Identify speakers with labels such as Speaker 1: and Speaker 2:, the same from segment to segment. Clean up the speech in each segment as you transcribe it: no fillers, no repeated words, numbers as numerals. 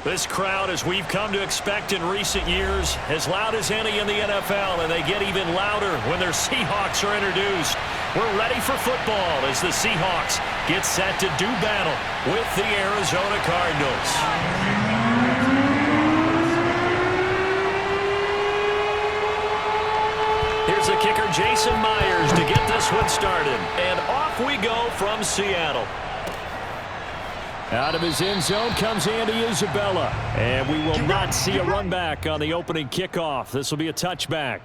Speaker 1: This crowd, as we've come to expect in recent years, as loud as any in the NFL, and they get even louder when their Seahawks are introduced. We're ready for football as the Seahawks get set to do battle with the Arizona Cardinals. Here's the kicker, Jason Myers, to get this one started. And off we go from Seattle. Out of his end zone comes Andy Isabella. And we will not see a run back on the opening kickoff. This will be a touchback.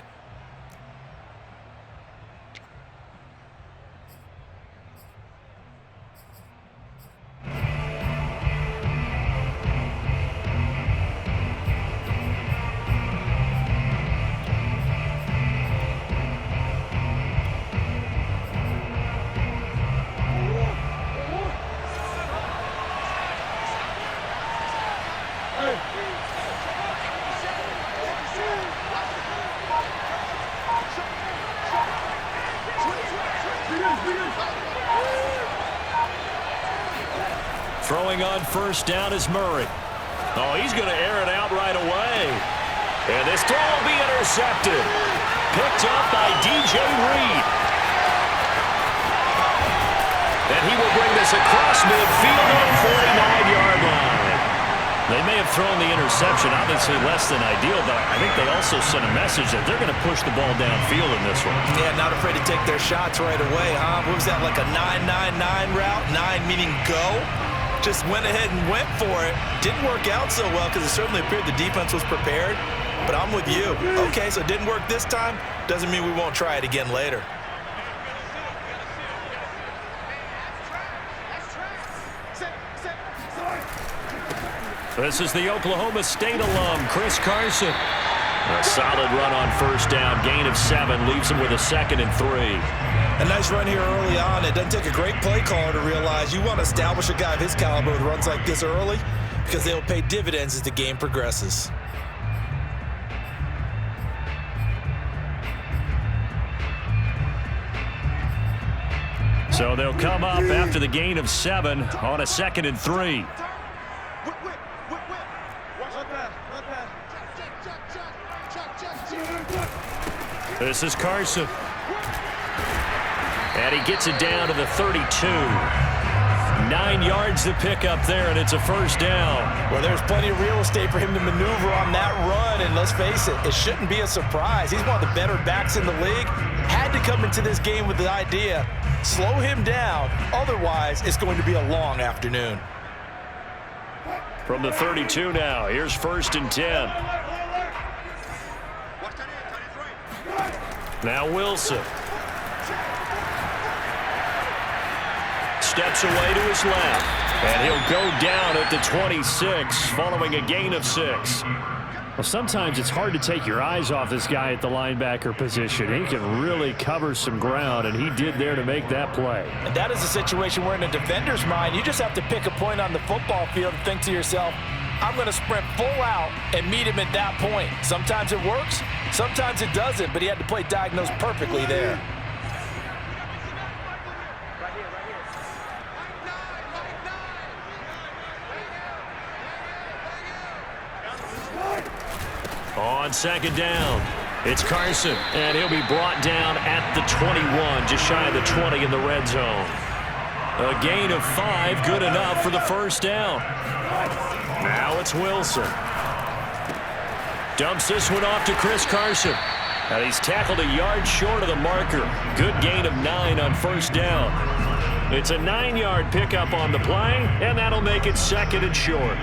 Speaker 1: Throwing on first down is Murray. Oh, he's going to air it out right away. And this throw will be intercepted. Picked up by DJ Reed. And he will bring this across midfield on the 49-yard line. They may have thrown the interception, obviously less than ideal, but I think they also sent a message that they're going to push the ball downfield in this one.
Speaker 2: Yeah, not afraid to take their shots right away, huh? What was that, like a 9-9-9 route? 9 meaning go? Just went ahead and went for it. Didn't work out so well because it certainly appeared the defense was prepared. But I'm with you. Okay, so it didn't work this time. Doesn't mean we won't try it again later.
Speaker 1: This is the Oklahoma State alum, Chris Carson. A solid run on first down. Gain of 7 leaves him with a 2nd and 3.
Speaker 2: A nice run here early on. It doesn't take a great play caller to realize you want to establish a guy of his caliber with runs like this early because they'll pay dividends as the game progresses.
Speaker 1: So they'll come up after the gain of 7 on a 2nd and 3. This is Carson. And he gets it down to the 32. 9 yards to pick up there, and it's a first down.
Speaker 2: Well, there's plenty of real estate for him to maneuver on that run, and let's face it, it shouldn't be a surprise. He's one of the better backs in the league. Had to come into this game with the idea, slow him down, otherwise it's going to be a long afternoon.
Speaker 1: From the 32 now, here's 1st and 10. Now Wilson. Steps away to his left. And he'll go down at the 26 following a gain of 6.
Speaker 3: Well, sometimes it's hard to take your eyes off this guy at the linebacker position. He can really cover some ground, and he did there to make that play.
Speaker 2: And that is a situation where in a defender's mind, you just have to pick a point on the football field and think to yourself, I'm going to sprint full out and meet him at that point. Sometimes it works, sometimes it doesn't, but he had to play diagnose perfectly there.
Speaker 1: On 2nd down, it's Carson, and he'll be brought down at the 21, just shy of the 20 in the red zone. A gain of 5, good enough for the first down. Now it's Wilson. Dumps this one off to Chris Carson. And he's tackled a yard short of the marker. Good gain of 9 on first down. It's a 9-yard pickup on the play, and that'll make it 2nd and short.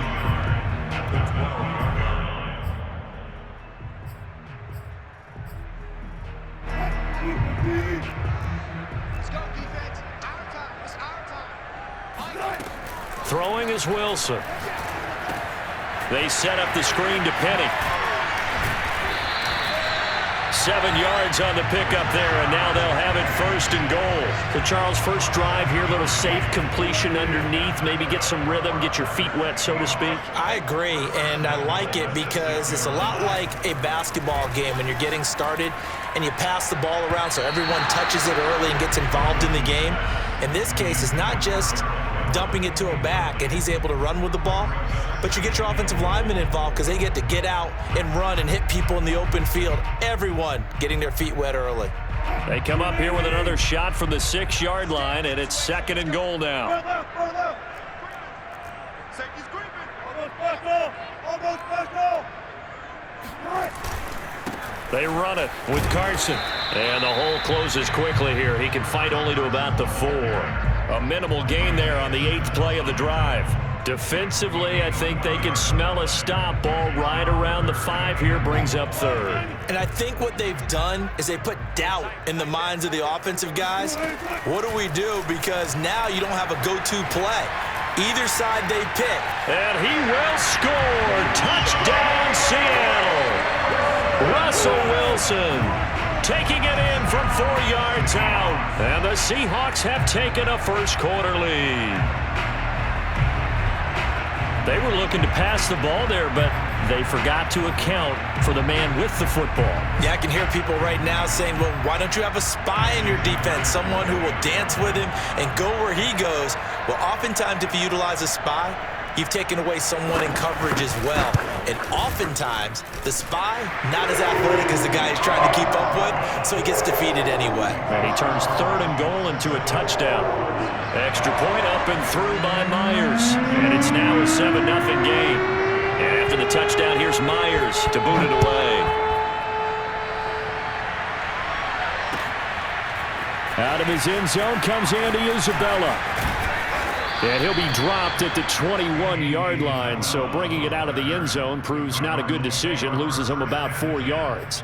Speaker 1: Throwing is Wilson. They set up the screen to Penny. 7 yards on the pickup there, and now they'll have it 1st and goal. So, Charles, first drive here, little safe completion underneath, maybe get some rhythm, get your feet wet, so to speak.
Speaker 2: I agree, and I like it because it's a lot like a basketball game when you're getting started and you pass the ball around so everyone touches it early and gets involved in the game. In this case, it's not just dumping it to a back, and he's able to run with the ball. But you get your offensive linemen involved because they get to get out and run and hit people in the open field. Everyone getting their feet wet early.
Speaker 1: They come up here with another shot from the 6-yard line, and it's 2nd and goal now. They run it with Carson. And the hole closes quickly here. He can fight only to about the 4. A minimal gain there on the 8th play of the drive. Defensively, I think they can smell a stop. Ball right around the 5 here, brings up 3rd.
Speaker 2: And I think what they've done is they put doubt in the minds of the offensive guys. What do we do? Because now you don't have a go-to play. Either side they pick.
Speaker 1: And he will score. Touchdown, Seattle. Russell Wilson taking it in from 4 yards out. And the Seahawks have taken a first-quarter lead. They were looking to pass the ball there, but they forgot to account for the man with the football.
Speaker 2: Yeah, I can hear people right now saying, well, why don't you have a spy in your defense, someone who will dance with him and go where he goes? Well, oftentimes if you utilize a spy, you've taken away someone in coverage as well. And oftentimes, the spy, not as athletic as the guy he's trying to keep up with, so he gets defeated anyway.
Speaker 1: And he turns 3rd and goal into a touchdown. Extra point up and through by Myers. And it's now a 7-0 game. And after the touchdown, here's Myers to boot it away.
Speaker 3: Out of his end zone comes Andy Isabella. And he'll be dropped at the 21-yard line, so bringing it out of the end zone proves not a good decision, loses him about 4 yards.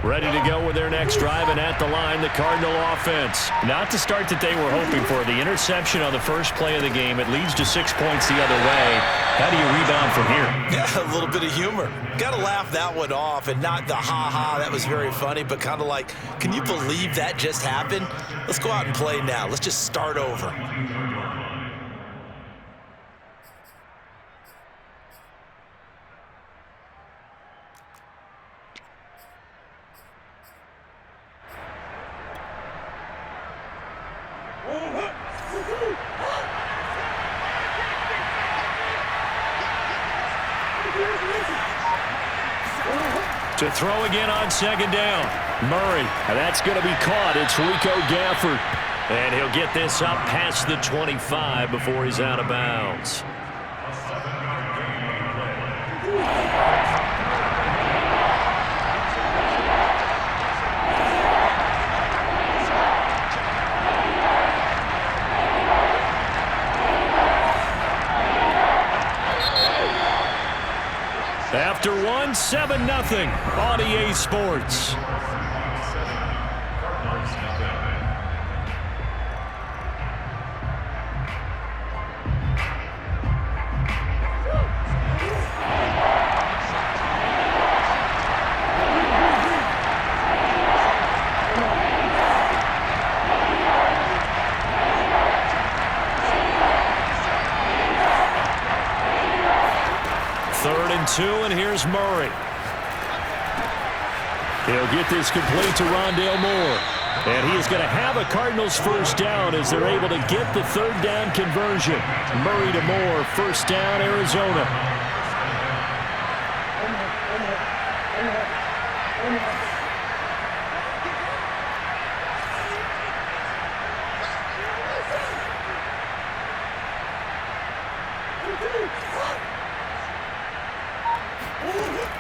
Speaker 3: Ready to go with their next drive, and at the line, the Cardinal offense.
Speaker 1: Not the start that they were hoping for. The interception on the first play of the game. It leads to 6 points the other way. How do you rebound from here?
Speaker 2: Yeah, a little bit of humor. Got to laugh that one off, and not the ha-ha, that was very funny, but kind of like, can you believe that just happened? Let's go out and play now. Let's just start over.
Speaker 1: To throw again on second down. Murray.
Speaker 3: That's going to be caught. It's Rico Gafford.
Speaker 1: And he'll get this up past the 25 before he's out of bounds. After one, 7-0 on EA Sports. Third and 2, and here's Murray.
Speaker 3: He'll get this complete to Rondale Moore. And he is going to have a Cardinals first down as they're able to get the third down conversion. Murray to Moore, first down, Arizona.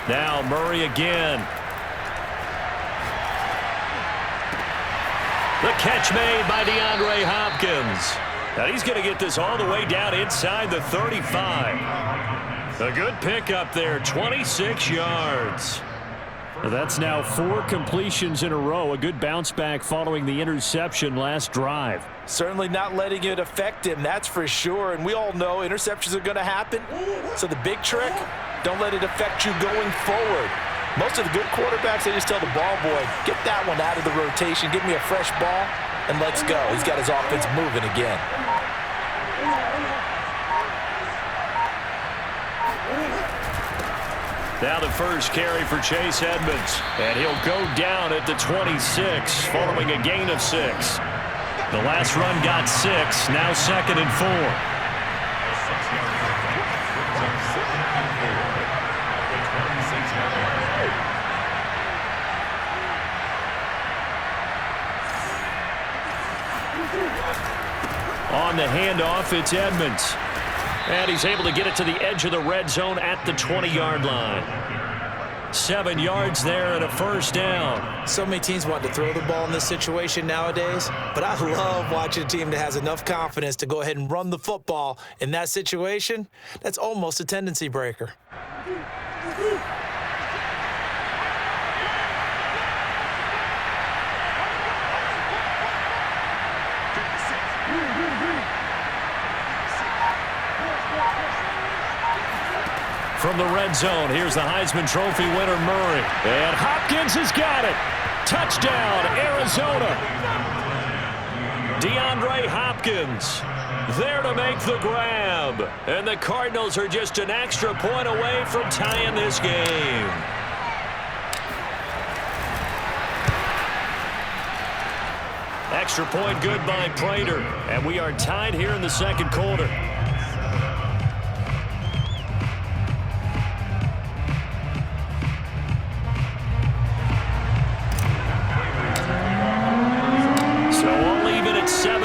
Speaker 1: Now Murray again. The catch made by DeAndre Hopkins. Now he's going to get this all the way down inside the 35. A good pickup there, 26 yards.
Speaker 3: Well, that's now 4 completions in a row. A good bounce back following the interception last drive.
Speaker 2: Certainly not letting it affect him, that's for sure. And we all know interceptions are going to happen. So the big trick, don't let it affect you going forward. Most of the good quarterbacks, they just tell the ball boy, get that one out of the rotation, give me a fresh ball, and let's go. He's got his offense moving again.
Speaker 1: Now the first carry for Chase Edmonds. And he'll go down at the 26 following a gain of 6. The last run got 6, now 2nd and 4. On the handoff, it's Edmonds. And he's able to get it to the edge of the red zone at the 20-yard line. 7 yards there and a first down.
Speaker 2: So many teams want to throw the ball in this situation nowadays, but I love watching a team that has enough confidence to go ahead and run the football in that situation. That's almost a tendency breaker.
Speaker 1: From the red zone, here's the Heisman Trophy winner, Murray. And Hopkins has got it. Touchdown, Arizona. DeAndre Hopkins there to make the grab. And the Cardinals are just an extra point away from tying this game. Extra point good by Prater. And we are tied here in the second quarter.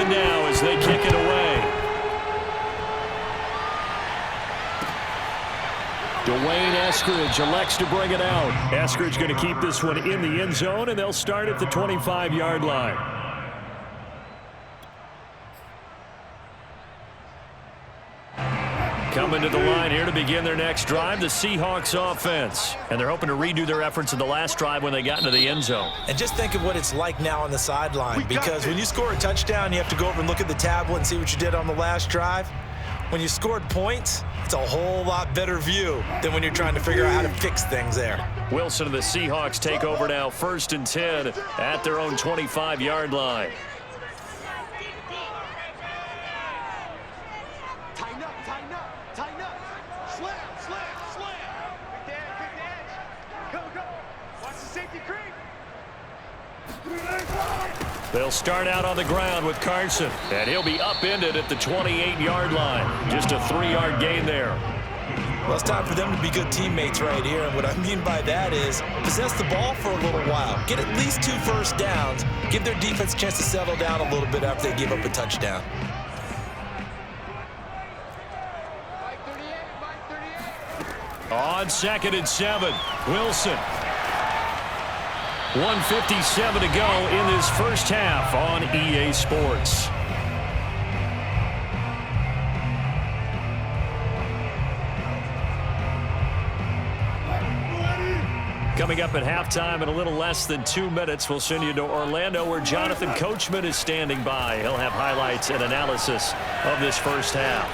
Speaker 1: Now as they kick it away.
Speaker 3: Dwayne Eskridge elects to bring it out. Eskridge going to keep this one in the end zone, and they'll start at the 25-yard line.
Speaker 1: Coming to the line here to begin their next drive, the Seahawks offense. And they're hoping to redo their efforts in the last drive when they got into the end zone.
Speaker 2: And just think of what it's like now on the sideline, because when you score a touchdown, you have to go over and look at the tablet and see what you did on the last drive. When you scored points, it's a whole lot better view than when you're trying to figure out how to fix things there.
Speaker 1: Wilson and the Seahawks take over now, 1st and 10 at their own 25-yard line. They'll start out on the ground with Carson, and he'll be upended at the 28-yard line. Just a 3-yard gain there.
Speaker 2: Well, it's time for them to be good teammates right here, and what I mean by that is possess the ball for a little while. Get at least 2 first downs. Give their defense a chance to settle down a little bit after they give up a touchdown.
Speaker 1: On 2nd and 7, Wilson. 1:57 to go in this first half on EA Sports. Coming up at halftime in a little less than 2 minutes, we'll send you to Orlando where Jonathan Coachman is standing by. He'll have highlights and analysis of this first half.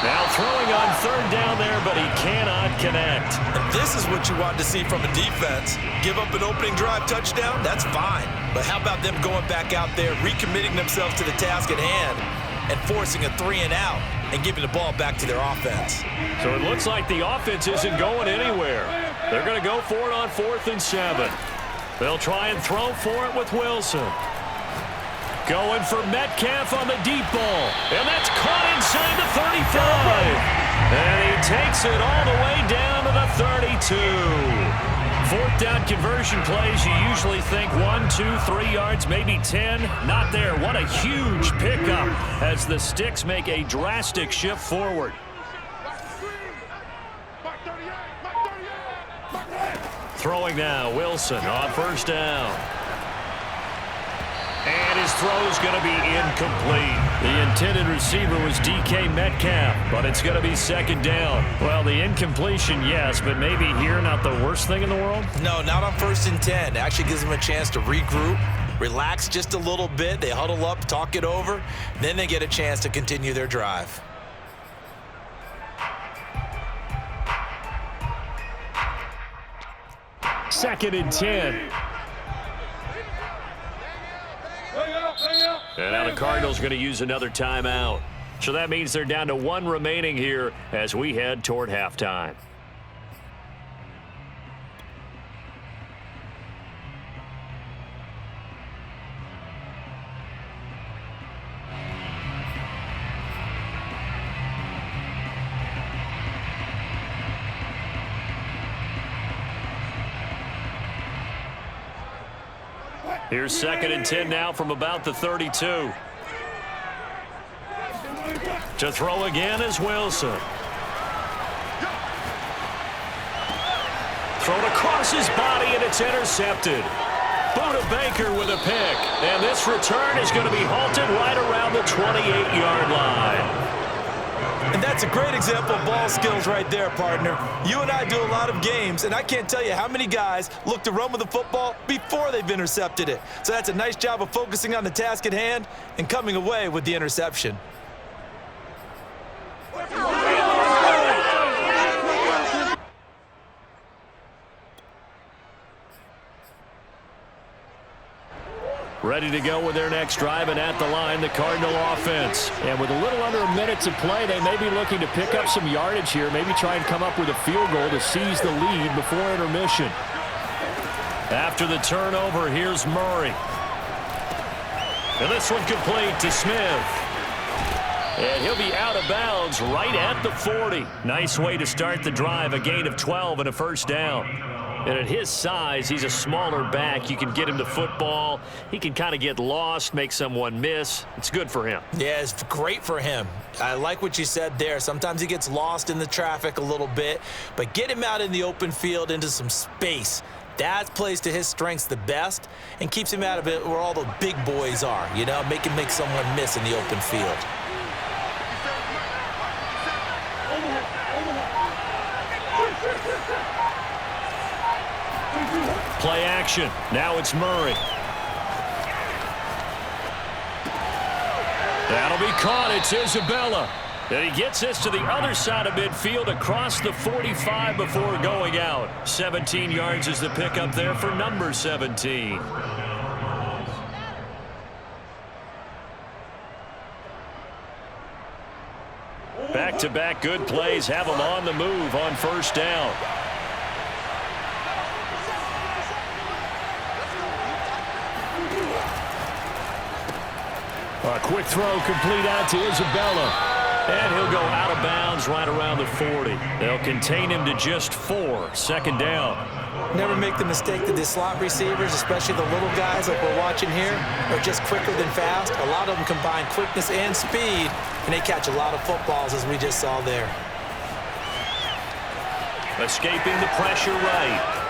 Speaker 1: Now throwing on 3rd down there, but he cannot connect.
Speaker 2: And this is what you want to see from a defense. Give up an opening drive touchdown, that's fine. But how about them going back out there, recommitting themselves to the task at hand, and forcing a 3-and-out and giving the ball back to their offense.
Speaker 1: So it looks like the offense isn't going anywhere. They're going to go for it on 4th and 7. They'll try and throw for it with Wilson. Going for Metcalf on the deep ball. And that's caught inside the 35. And he takes it all the way down to the 32. 4th down conversion plays, you usually think 1, 2, 3 yards, maybe 10. Not there. What a huge pickup as the Sticks make a drastic shift forward. Throwing now, Wilson on 1st down. And his throw is going to be incomplete. The intended receiver was DK Metcalf, but it's going to be 2nd down. Well, the incompletion, yes, but maybe here not the worst thing in the world?
Speaker 2: No, not on 1st and 10. It actually gives them a chance to regroup, relax just a little bit. They huddle up, talk it over. Then they get a chance to continue their drive.
Speaker 3: Second and 10.
Speaker 1: And now the Cardinals are going to use another timeout. So that means they're down to 1 remaining here as we head toward halftime. Here's 2nd and 10 now from about the 32. To throw again is Wilson. Thrown across his body, and it's intercepted. Buda Baker with a pick. And this return is going to be halted right around the 28-yard line.
Speaker 2: And that's a great example of ball skills right there, partner. You and I do a lot of games, and I can't tell you how many guys look to run with the football before they've intercepted it. So that's a nice job of focusing on the task at hand and coming away with the interception.
Speaker 1: Ready to go with their next drive, and at the line, the Cardinal offense.
Speaker 3: And with a little under a minute to play, they may be looking to pick up some yardage here, maybe try and come up with a field goal to seize the lead before intermission.
Speaker 1: After the turnover, here's Murray. And this one complete to Smith. And he'll be out of bounds right at the 40. Nice way to start the drive, a gain of 12 and a 1st down. And at his size, he's a smaller back. You can get him to football. He can kind of get lost, make someone miss. It's good for him.
Speaker 2: Yeah, it's great for him. I like what you said there. Sometimes he gets lost in the traffic a little bit, but get him out in the open field into some space. That plays to his strengths the best and keeps him out of it where all the big boys are, you know, make him make someone miss in the open field.
Speaker 1: Play action. Now it's Murray. That'll be caught. It's Isabella. And he gets this to the other side of midfield across the 45 before going out. 17 yards is the pickup there for number 17. Back-to-back good plays have them on the move on first down. A quick throw complete out to Isabella. And he'll go out of bounds right around the 40. They'll contain him to just 4. Second down.
Speaker 2: Never make the mistake that the slot receivers, especially the little guys like we're watching here, are just quicker than fast. A lot of them combine quickness and speed, and they catch a lot of footballs, as we just saw there.
Speaker 1: Escaping the pressure right.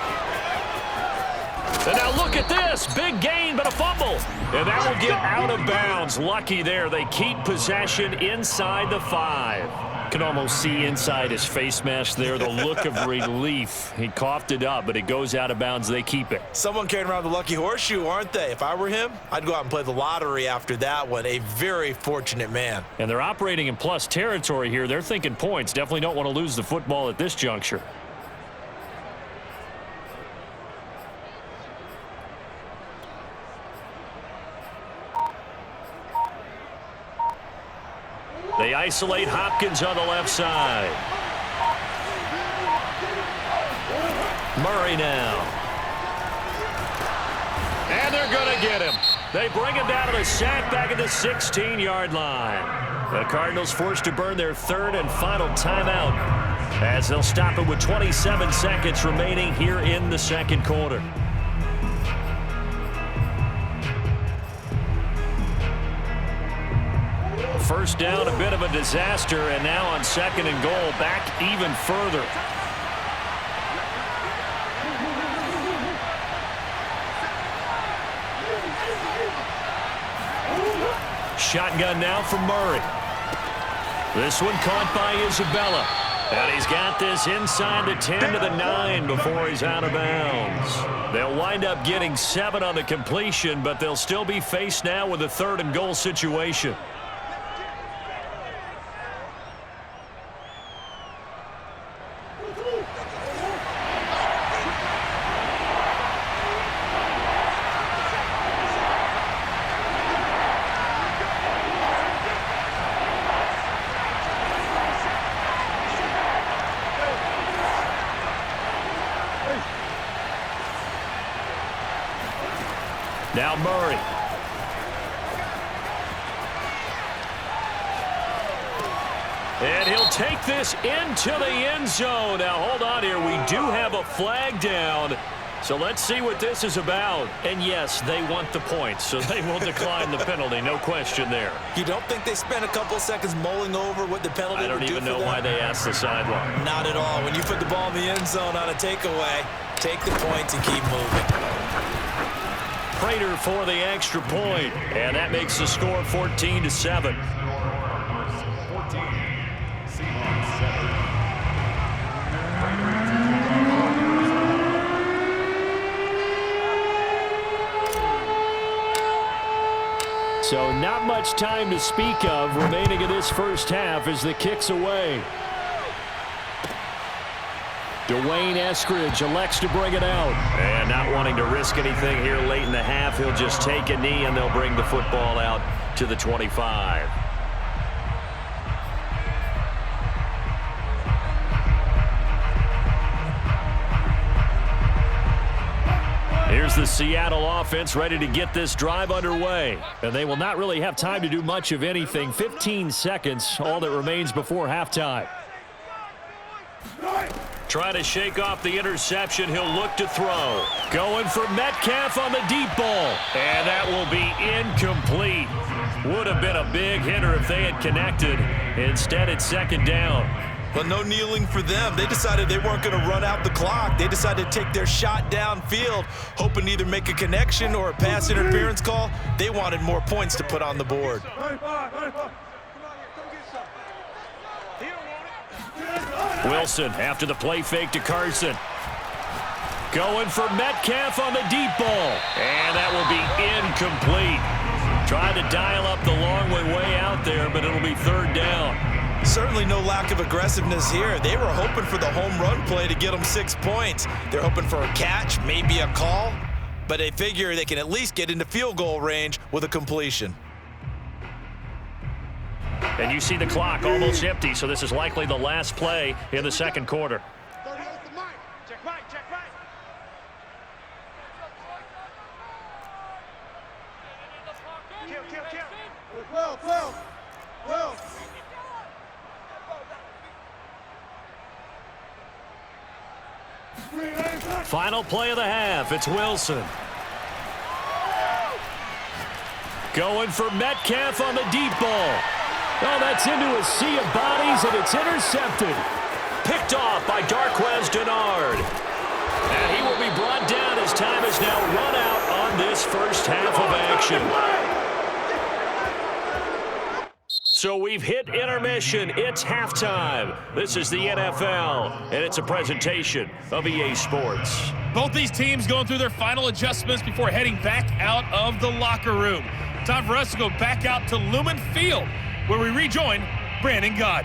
Speaker 1: And now look at this. Big gain, but a fumble. And that will get out of bounds. Lucky there. They keep possession inside the 5. Can almost see inside his face mask there the look of relief. He coughed it up, but it goes out of bounds. They keep it.
Speaker 2: Someone carrying around the lucky horseshoe, aren't they? If I were him, I'd go out and play the lottery after that one. A very fortunate man.
Speaker 1: And they're operating in plus territory here. They're thinking points. Definitely don't want to lose the football at this juncture. They isolate Hopkins on the left side. Murray now. And they're going to get him. They bring him down to the sack back at the 16-yard line. The Cardinals forced to burn their third and final timeout as they'll stop it with 27 seconds remaining here in the second quarter. First down, a bit of a disaster, and now on second and goal, back even further. Shotgun now for Murray. This one caught by Isabella. And he's got this inside the 10 to the 9 before he's out of bounds. They'll wind up getting 7 on the completion, but they'll still be faced now with a third and goal situation. Now Murray. And he'll take this into the end zone. Now hold on here. We do have a flag down. So let's see what this is about. And yes, they want the points, so they will decline the penalty. No question there.
Speaker 2: You don't think they spent a couple seconds mulling over what the penalty would do for them?
Speaker 1: I don't even know why they asked the sideline.
Speaker 2: Not at all. When you put the ball in the end zone on a takeaway, take the points and keep moving.
Speaker 1: Prater for the extra point, and that makes the score 14-7. So not much time to speak of remaining in this first half as the kick's away. Dwayne Eskridge elects to bring it out. And not wanting to risk anything here late in the half, he'll just take a knee and they'll bring the football out to the 25. Here's the Seattle offense ready to get this drive underway. And they will not really have time to do much of anything. 15 seconds, all that remains before halftime. Trying to shake off the interception. He'll look to throw. Going for Metcalf on the deep ball. And that will be incomplete. Would have been a big hitter if they had connected. Instead, it's second down.
Speaker 2: But no kneeling for them. They decided they weren't going to run out the clock. They decided to take their shot downfield, hoping to either make a connection or a pass interference call. They wanted more points to put on the board. Wilson after the play fake to Carson.
Speaker 1: Going for Metcalf on the deep ball. And that will be incomplete. Tried to dial up the long way out there, but it'll be third down.
Speaker 2: Certainly no lack of aggressiveness here. They were hoping for the home run play to get them 6 points. They're hoping for a catch, maybe a call, but they figure they can at least get into field goal range with a completion.
Speaker 1: And you see the clock almost empty, so this is likely the last play in the second quarter.
Speaker 4: Check right. Kill. Well.
Speaker 1: Final play of the half. It's Wilson. Going for Metcalf on the deep ball. Oh, that's into a sea of bodies, and it's intercepted. Picked off by Darquez Denard. And he will be brought down as time has now run out on this first half of action. So we've hit intermission. It's halftime. This is the NFL, and it's a presentation of EA Sports.
Speaker 5: Both these teams going through their final adjustments before heading back out of the locker room. Time for us to go back out to Lumen Field, where we rejoin Brandon Gott.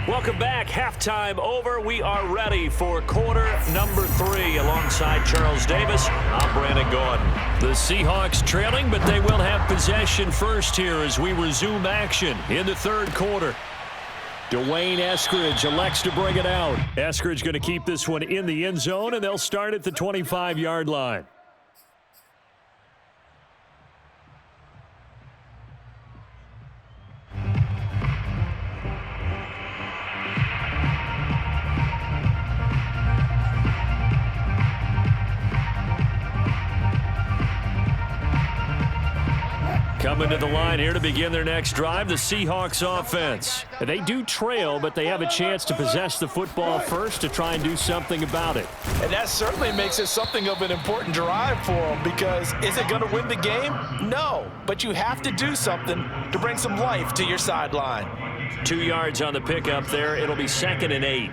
Speaker 1: Welcome back. Halftime over. We are ready for quarter number 3. Alongside Charles Davis, I'm Brandon Gordon. The Seahawks trailing, but they will have possession first here as we resume action in the third quarter. Dwayne Eskridge elects to bring it out. Eskridge going to keep this one in the end zone, and they'll start at the 25-yard line. Coming to the line here to begin their next drive, the Seahawks offense. They do trail, but they have a chance to possess the football first to try and do something about it.
Speaker 2: And that certainly makes it something of an important drive for them, because is it going to win the game? No, but you have to do something to bring some life to your sideline.
Speaker 1: 2 yards on the pickup there. It'll be 2nd and 8.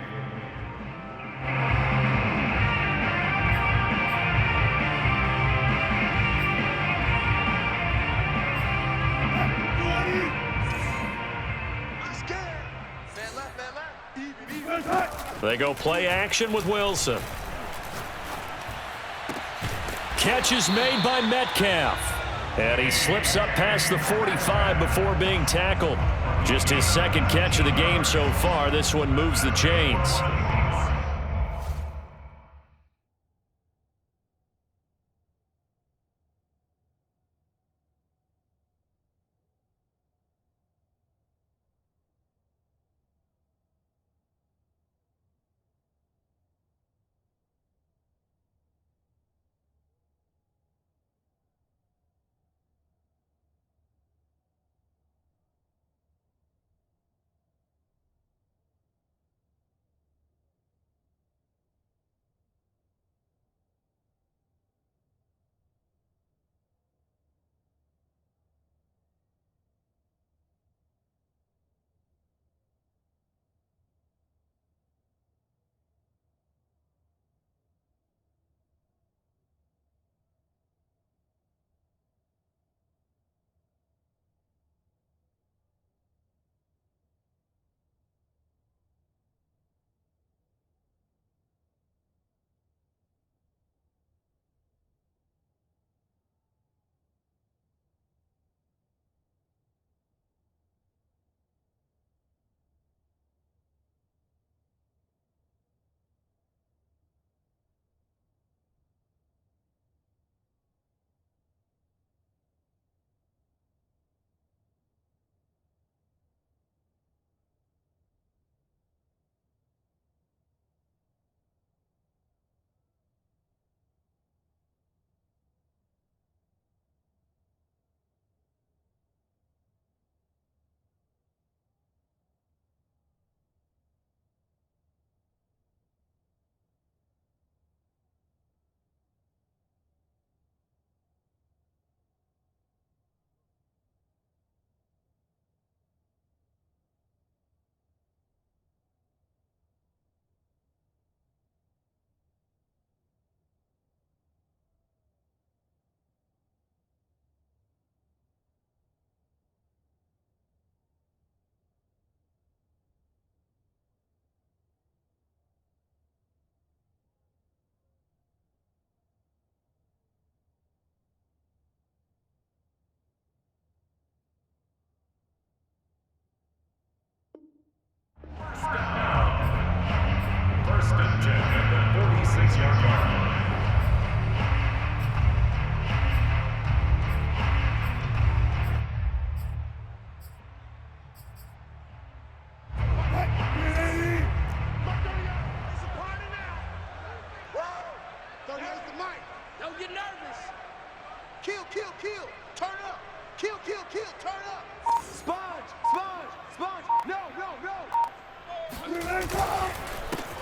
Speaker 1: They go play action with Wilson. Catch is made by Metcalf. And he slips up past the 45 before being tackled. Just his second catch of the game so far. This one moves the chains.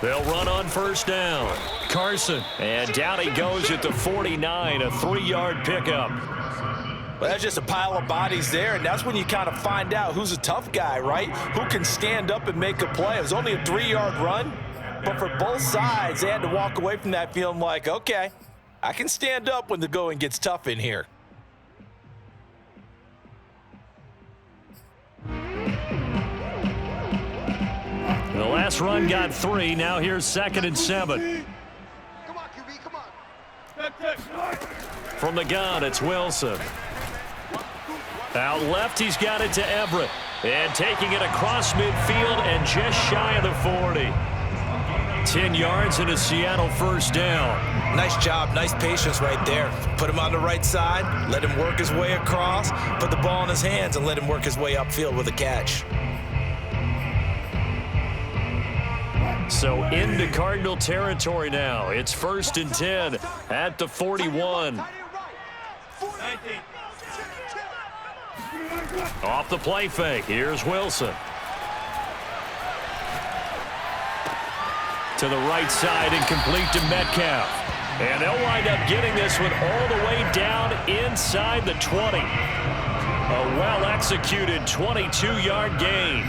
Speaker 3: They'll run on first down. Carson. And down he goes at the 49, a 3-yard pickup.
Speaker 2: Well, that's just a pile of bodies there, and that's when you kind of find out who's a tough guy, right? Who can stand up and make a play. It was only a 3-yard run, but for both sides, they had to walk away from that feeling like, okay, I can stand up when the going gets tough in here.
Speaker 3: The last run got 3. Now here's 2nd and 7.
Speaker 4: Come on, QB, come on.
Speaker 3: From the gun, it's Wilson. Out left, he's got it to Everett. And taking it across midfield and just shy of the 40. 10 yards and a Seattle first down.
Speaker 2: Nice job, nice patience right there. Put him on the right side, let him work his way across, put the ball in his hands, and let him work his way upfield with a catch.
Speaker 3: So into Cardinal territory now. It's 1st and 10 at the 41. Off the play fake. Here's Wilson. To the right side and complete to Metcalf. And they'll wind up getting this one all the way down inside the 20. A well-executed 22-yard gain.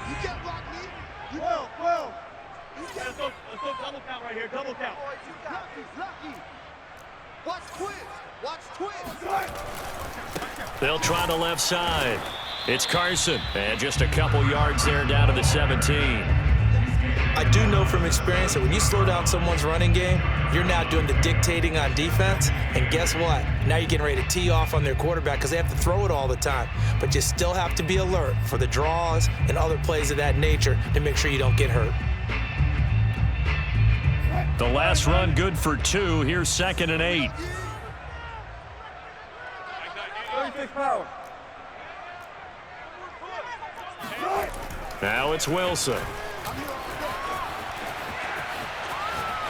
Speaker 4: You can't block me. You will. Let's go double count right here. Double count. Lucky. Watch twist.
Speaker 3: They'll try the left side. It's Carson. And just a couple yards there down to the 17.
Speaker 2: I do know from experience that when you slow down someone's running game, you're now doing the dictating on defense. And guess what? Now you're getting ready to tee off on their quarterback because they have to throw it all the time. But you still have to be alert for the draws and other plays of that nature to make sure you don't get hurt.
Speaker 3: The last run good for 2. Here's 2nd and 8.
Speaker 4: 36 power.
Speaker 3: Now it's Wilson.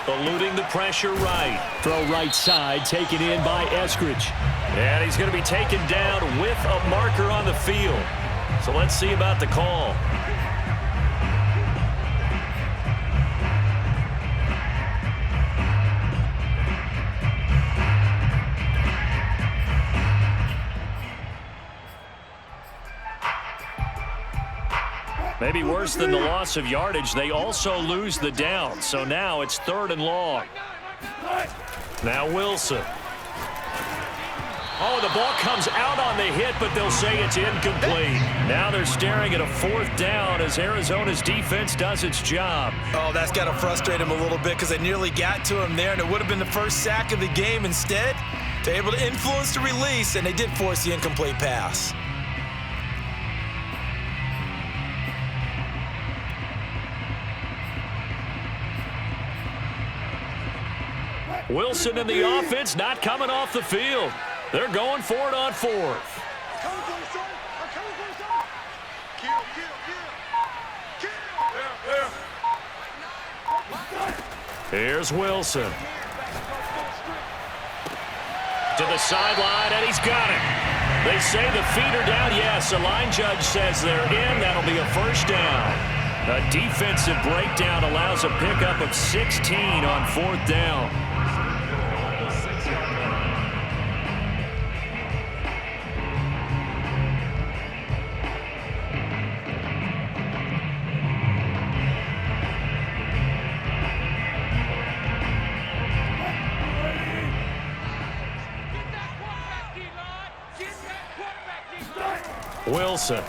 Speaker 3: Eluding the pressure right. Throw right side, taken in by Eskridge. And he's going to be taken down with a marker on the field. So let's see about the call. Maybe worse than the loss of yardage, they also lose the down. So now it's 3rd and long. Now Wilson. Oh, the ball comes out on the hit, but they'll say it's incomplete. Now they're staring at a 4th down as Arizona's defense does its job.
Speaker 2: Oh, that's got to frustrate him a little bit because they nearly got to him there, and it would have been the first sack of the game. Instead, they're able to influence the release, and they did force the incomplete pass.
Speaker 3: Wilson and the offense not coming off the field. They're going for it on 4th. Here's Wilson. To the sideline, and he's got it. They say the feet are down. Yes, the line judge says they're in. That'll be a first down. A defensive breakdown allows a pickup of 16 on 4th down. Wilson.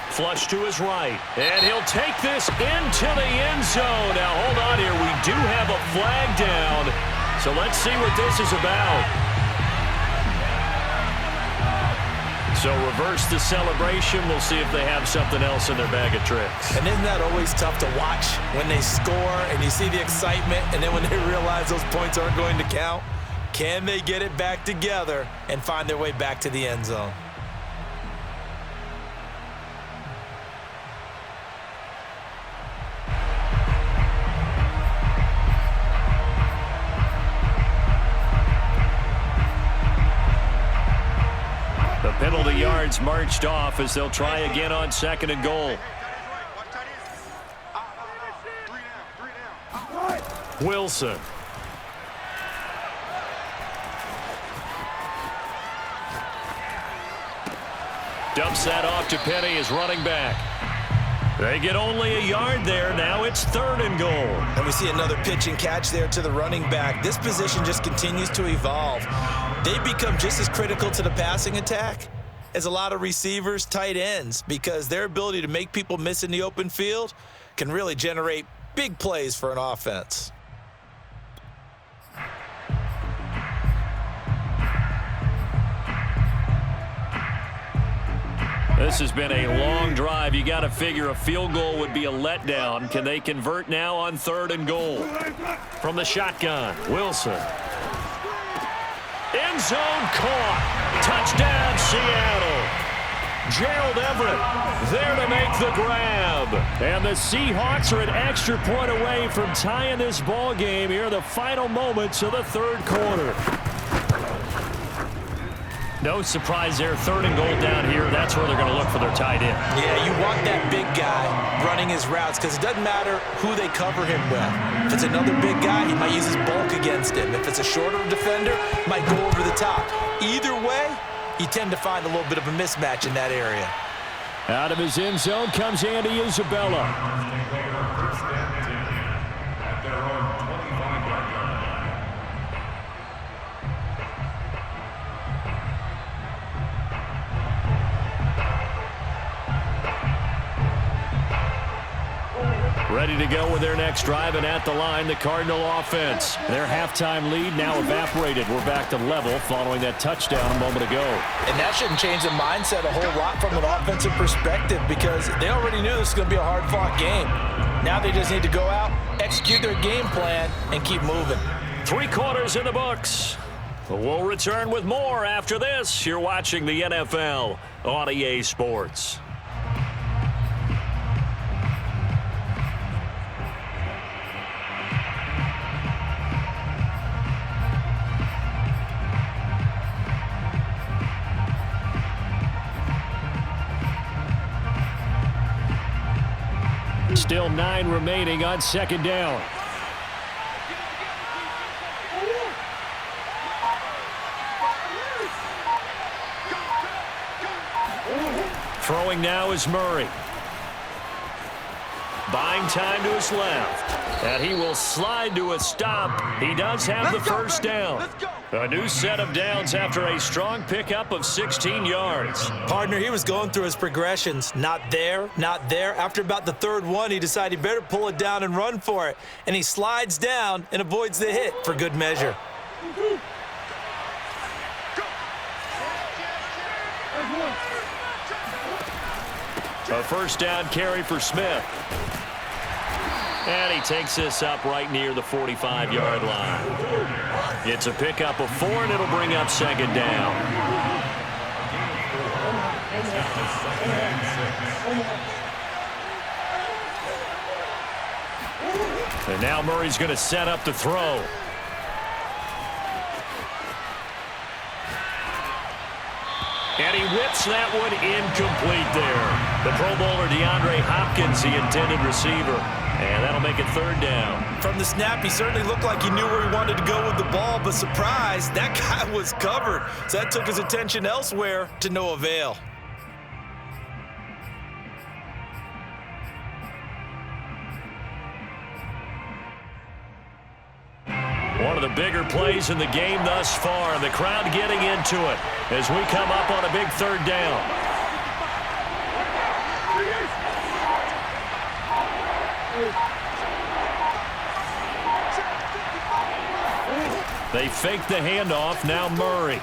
Speaker 3: Flush to his right. And he'll take this into the end zone. Now, hold on here. We do have a flag down. So let's see what this is about. So reverse the celebration. We'll see if they have something else in their bag of tricks.
Speaker 2: And isn't that always tough to watch when they score and you see the excitement, and then when they realize those points aren't going to count? Can they get it back together and find their way back to the end zone?
Speaker 3: yards marched off as they'll try again on 2nd and goal. Wilson. Dumps that off to Penny as running back. They get only a yard there. Now it's 3rd and goal.
Speaker 2: And we see another pitch and catch there to the running back. This position just continues to evolve. They become just as critical to the passing attack as a lot of receivers, tight ends, because their ability to make people miss in the open field can really generate big plays for an offense.
Speaker 3: This has been a long drive. You got to figure a field goal would be a letdown. Can they convert now on 3rd and goal? From the shotgun, Wilson. End zone caught. Touchdown, Seattle. Gerald Everett there to make the grab. And the Seahawks are an extra point away from tying this ball game here in the final moments of the 3rd quarter. No surprise there. 3rd and goal down here. That's where they're going to look for their tight end.
Speaker 2: Yeah, you want that big guy running his routes because it doesn't matter who they cover him with. If it's another big guy, he might use his bulk against him. If it's a shorter defender, he might go over the top. Either way, you tend to find a little bit of a mismatch in that area.
Speaker 3: Out of his end zone comes Andy Isabella. Ready to go with their next drive, and at the line, the Cardinal offense. Their halftime lead now evaporated. We're back to level following that touchdown a moment ago.
Speaker 2: And that shouldn't change the mindset a whole lot from an offensive perspective because they already knew this was going to be a hard-fought game. Now they just need to go out, execute their game plan, and keep moving.
Speaker 3: 3 quarters in the books. We'll return with more after this. You're watching the NFL on EA Sports. Still 9 remaining on 2nd down. Throwing now is Murray. Buying time to his left. And he will slide to a stop. He does have the first down. A new set of downs after a strong pickup of 16 yards.
Speaker 2: Partner, he was going through his progressions. Not there, not there. After about the 3rd one, he decided he better pull it down and run for it. And he slides down and avoids the hit for good measure.
Speaker 3: A first down carry for Smith. And he takes this up right near the 45-yard line. It's a pickup of 4, and it'll bring up 2nd down. And now Murray's going to set up the throw. And he whips that one incomplete there. The Pro Bowler DeAndre Hopkins, the intended receiver. And that'll make it 3rd down.
Speaker 2: From the snap, he certainly looked like he knew where he wanted to go with the ball, but surprise, that guy was covered. So that took his attention elsewhere to no avail.
Speaker 3: One of the bigger plays in the game thus far, and the crowd getting into it as we come up on a big 3rd down. They fake the handoff. Now Murray.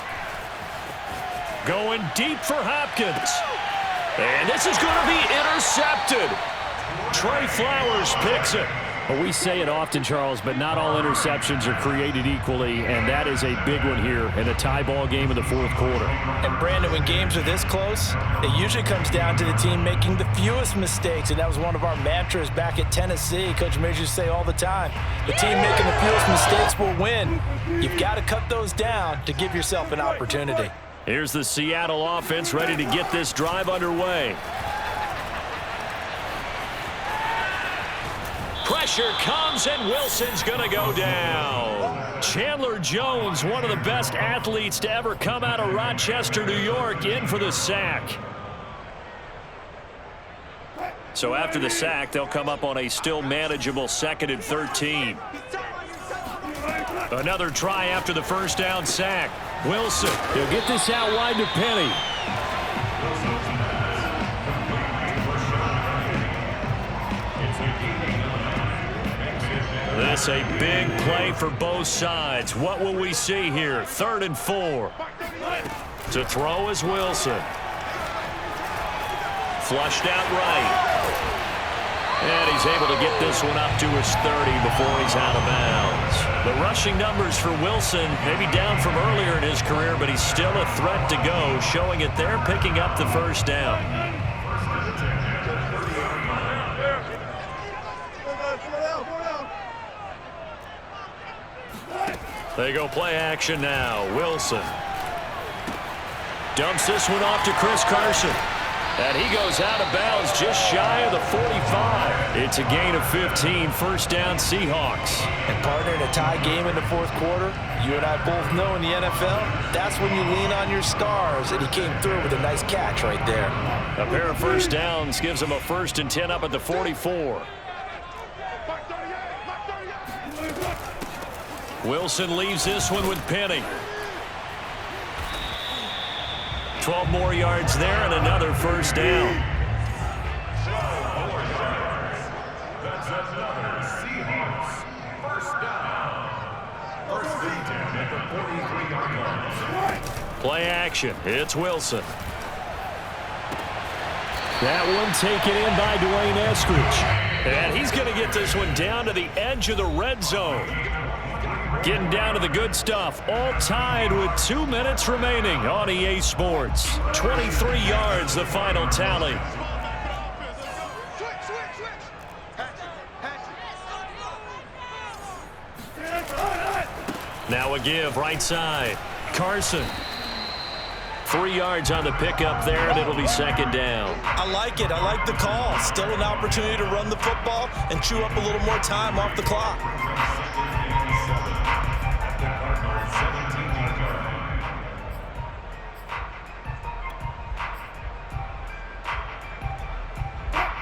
Speaker 3: Going deep for Hopkins. And this is going to be intercepted. Trey Flowers picks it. Well, we say it often, Charles, but not all interceptions are created equally, and that is a big one here in a tie ball game in the 4th quarter.
Speaker 2: And, Brandon, when games are this close, it usually comes down to the team making the fewest mistakes, and that was one of our mantras back at Tennessee. Coach Majors used to say all the time, the team making the fewest mistakes will win. You've got to cut those down to give yourself an opportunity.
Speaker 3: Here's the Seattle offense ready to get this drive underway. Pressure comes, and Wilson's going to go down. Chandler Jones, one of the best athletes to ever come out of Rochester, New York, in for the sack. So after the sack, they'll come up on a still manageable 2nd and 13. Another try after the first down sack. Wilson, he'll get this out wide to Penny. This a big play for both sides. What will we see here? 3rd and 4. To throw is Wilson. Flushed out right. And he's able to get this one up to his 30 before he's out of bounds. The rushing numbers for Wilson maybe down from earlier in his career, but he's still a threat to go, showing it there, picking up the first down. They go play action now. Wilson dumps this one off to Chris Carson. And he goes out of bounds just shy of the 45. It's a gain of 15, first down Seahawks.
Speaker 2: And partner, in a tie game in the 4th quarter, you and I both know in the NFL, that's when you lean on your stars, and he came through with a nice catch right there.
Speaker 3: A pair of first downs gives him a 1st and 10 up at the 44. Wilson leaves this one with Penny. 12 more yards there and another first down.
Speaker 4: That's another Seahawks first down. First down at the 43-yard line.
Speaker 3: Play action. It's Wilson. That one taken in by Dwayne Eskridge. And he's going to get this one down to the edge of the red zone. Getting down to the good stuff, all tied with 2 minutes remaining on EA Sports. 23 yards, the final tally. Now a give, right side. Carson. 3 yards on the pickup there, and it'll be 2nd down.
Speaker 2: I like it. I like the call. Still an opportunity to run the football and chew up a little more time off the clock.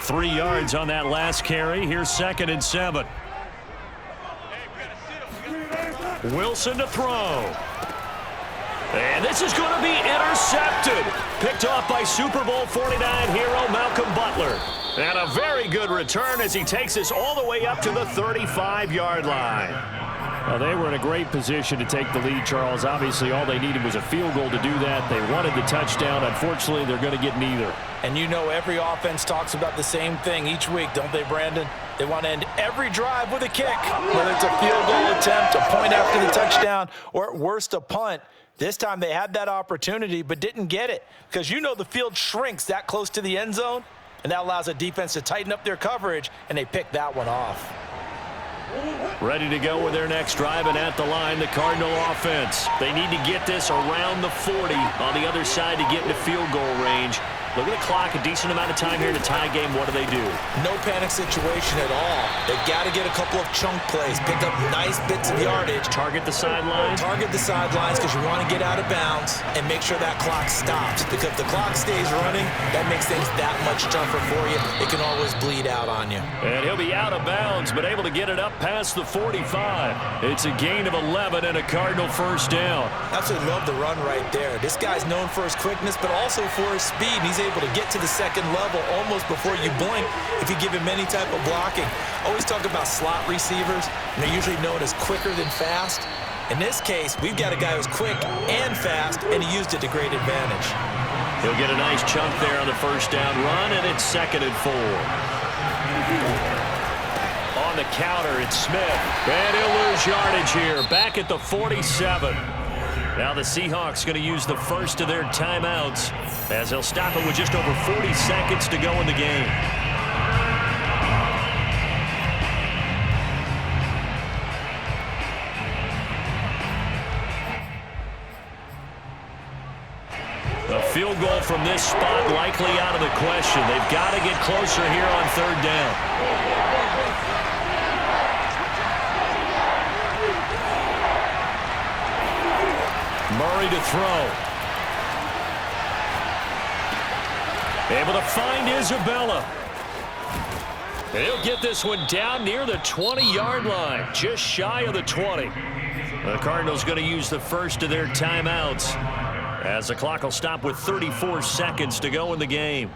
Speaker 3: Three yards on that last carry. Here's 2nd and 7. Wilson to throw. And this is going to be intercepted. Picked off by Super Bowl 49 hero Malcolm Butler. And a very good return as he takes us all the way up to the 35-yard line. Well, they were in a great position to take the lead, Charles. Obviously, all they needed was a field goal to do that. They wanted the touchdown. Unfortunately, they're going to get neither.
Speaker 2: And you know every offense talks about the same thing each week, don't they, Brandon? They want to end every drive with a kick, whether it's a field goal attempt, a point after the touchdown, or at worst, a punt. This time they had that opportunity but didn't get it because you know the field shrinks that close to the end zone, and that allows a defense to tighten up their coverage, and they picked that one off.
Speaker 3: Ready to go with their next drive, and at the line, the Cardinal offense. They need to get this around the 40 on the other side to get into field goal range. Look at the clock, a decent amount of time here in a tie game. What do?
Speaker 2: No panic situation at all. They've got to get a couple of chunk plays, pick up nice bits of yardage.
Speaker 3: Target the sidelines?
Speaker 2: Target the sidelines because you want to get out of bounds and make sure that clock stops. Because if the clock stays running, that makes things that much tougher for you. It can always bleed out on you.
Speaker 3: And he'll be out of bounds, but able to get it up past the 45. It's a gain of 11 and a Cardinal first down.
Speaker 2: Absolutely love the run right there. This guy's known for his quickness, but also for his speed. And he's able to get to the second level almost before you blink if you give him any type of blocking. Always talk about slot receivers, and they're usually known as quicker than fast. In this case, we've got a guy who's quick and fast, and he used it to great advantage.
Speaker 3: He'll get a nice chunk there on the first down run, and it's 2nd and 4. On the counter, it's Smith. And he'll lose yardage here, back at the 47. Now the Seahawks going to use the first of their timeouts as they'll stop it with just over 40 seconds to go in the game.
Speaker 1: field goal from this spot likely out of the question. They've got to get closer here on third down. Murray to throw. Able to find Isabella. And he'll get this one down near the 20-yard line, just shy of the 20. The Cardinals going to use the first of their timeouts as the clock will stop with 34 seconds to go in the game.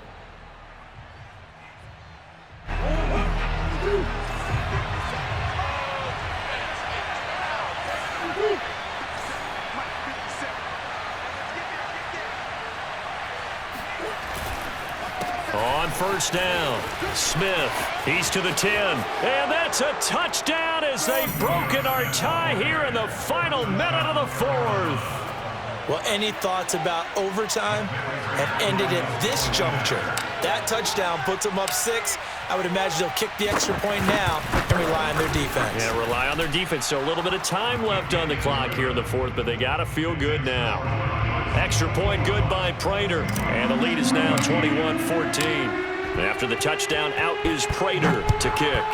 Speaker 1: On first down, Smith, he's to the 10, and that's a touchdown as they've broken our tie here in the final minute of the fourth.
Speaker 2: Well, any thoughts about overtime have ended at this juncture. That touchdown puts them up 6. I would imagine they'll kick the extra point now and rely on their defense.
Speaker 1: Yeah, rely on their defense. So a little bit of time left on the clock here in the fourth, but they got to feel good now. Extra point good by Prater, and the lead is now 21-14. After the touchdown, out is Prater to kick.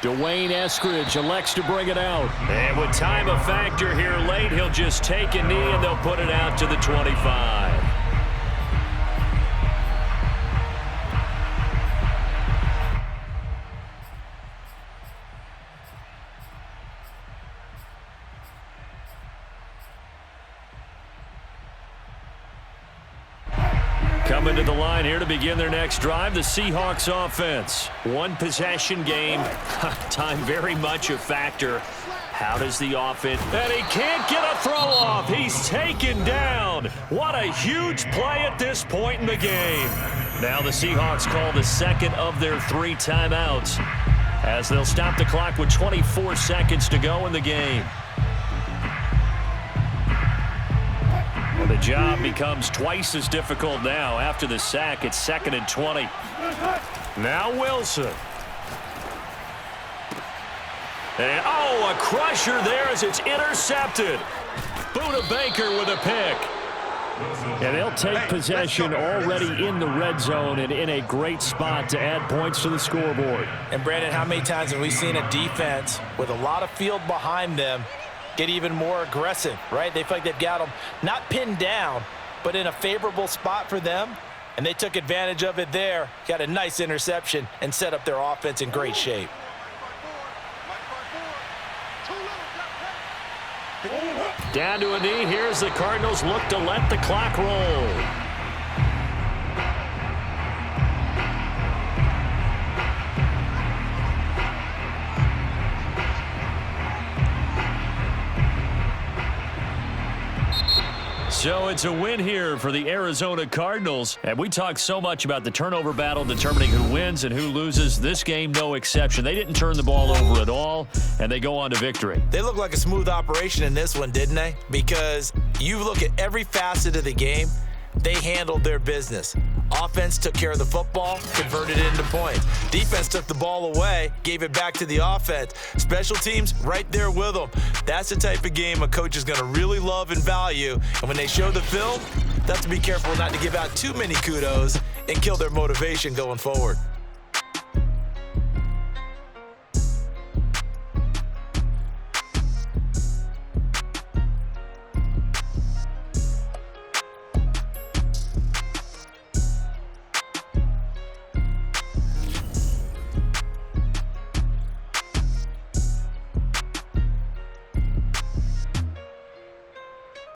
Speaker 3: Dwayne Eskridge elects to bring it out.
Speaker 1: And with time a factor here late, he'll just take a knee and they'll put it out to the 25. Coming to the line here to begin their next drive, the Seahawks offense. One possession game. Time very much a factor. How does the offense... And he can't get a throw off. He's taken down. What a huge play at this point in the game. Now the Seahawks call the second of their 3 timeouts as they'll stop the clock with 24 seconds to go in the game. The job becomes twice as difficult now after the sack. It's 2nd and 20. Now Wilson. And, a crusher there as it's intercepted. Buda Baker with a pick.
Speaker 3: And they'll take possession already in the red zone and in a great spot to add points to the scoreboard.
Speaker 2: And, Brandon, how many times have we seen a defense with a lot of field behind them get even more aggressive, right? They feel like they've got them not pinned down, but in a favorable spot for them, and they took advantage of it there, got a nice interception, and set up their offense in great shape.
Speaker 1: Down to a knee. Here's the Cardinals look to let the clock roll. So it's a win here for the Arizona Cardinals. And we talk so much about the turnover battle determining who wins and who loses. This game, no exception. They didn't turn the ball over at all, and they go on to victory.
Speaker 2: They look like a smooth operation in this one, didn't they? Because you look at every facet of the game, they handled their business. Offense took care of the football, converted it into points. Defense took the ball away, gave it back to the offense. Special teams right there with them. That's the type of game a coach is going to really love and value. And when they show the film, they have to be careful not to give out too many kudos and kill their motivation going forward.